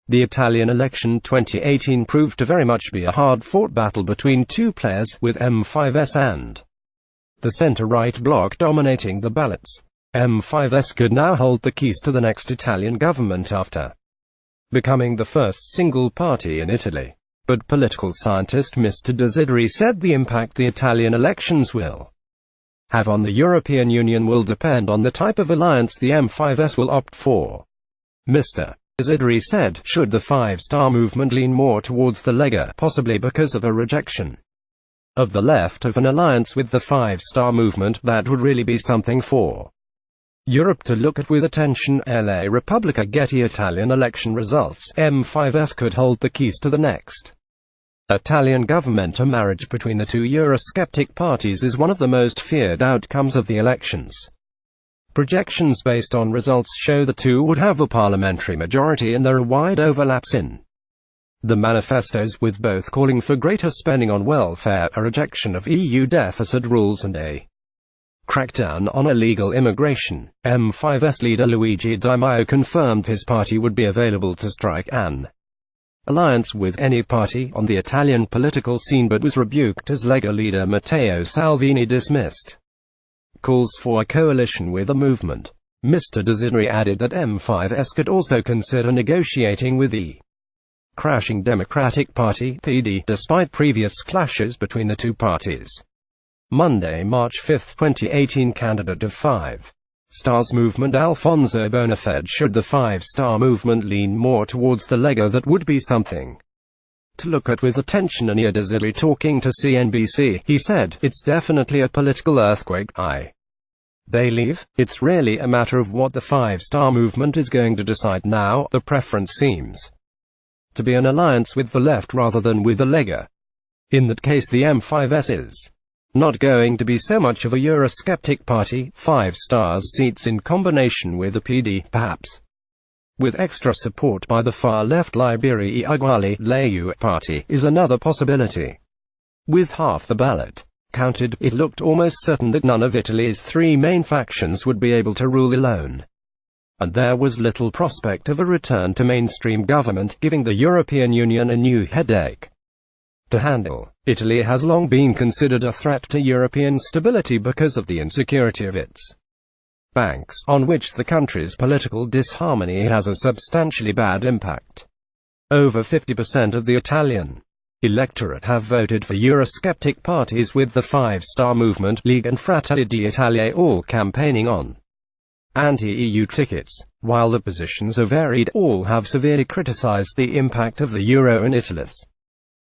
The Italian election 2018 proved to very much be a hard-fought battle between two players, with M5S and the centre-right bloc dominating the ballots. M5S could now hold the keys to the next Italian government after becoming the first single party in Italy. But political scientist Mr Desideri said the impact the Italian elections will have on the European Union will depend on the type of alliance the M5S will opt for. Mr Desideri said, should the Five-Star Movement lean more towards the Lega, possibly because of a rejection of the left of an alliance with the Five-Star Movement, that would really be something for Europe to look at with attention. La Repubblica Getty Italian election results. M5S could hold the keys to the next Italian government. A marriage between the two Eurosceptic parties is one of the most feared outcomes of the elections. Projections based on results show the two would have a parliamentary majority, and there are wide overlaps in the manifestos, with both calling for greater spending on welfare, a rejection of EU deficit rules, and a crackdown on illegal immigration. M5S leader Luigi Di Maio confirmed his party would be available to strike an alliance with any party on the Italian political scene, but was rebuked as Lega leader Matteo Salvini dismissed calls for a coalition with the movement. Mr Desideri added that M5S could also consider negotiating with the crashing Democratic Party (PD), despite previous clashes between the two parties. Monday, March 5, 2018. Candidate of Five Stars Movement Alfonso Bonafede. Should the Five-Star Movement lean more towards the Lega, that would be something to look at with attention. And Desideri talking to CNBC, he said, "It's definitely a political earthquake. I believe it's really a matter of what the Five-Star Movement is going to decide now. The preference seems to be an alliance with the left rather than with the Lega. In that case, the M5S is not going to be so much of a Eurosceptic party. Five Stars seats in combination with the PD, perhaps with extra support by the far-left Liberi Uguali Layou party, is another possibility." With half the ballot counted, it looked almost certain that none of Italy's three main factions would be able to rule alone, and there was little prospect of a return to mainstream government, giving the European Union a new headache to handle. Italy has long been considered a threat to European stability because of the insecurity of its banks, on which the country's political disharmony has a substantially bad impact. Over 50% of the Italian electorate have voted for Eurosceptic parties, with the Five-Star Movement, Lega and Fratelli d'Italia all campaigning on anti-EU tickets. While the positions are varied, all have severely criticized the impact of the euro in Italy's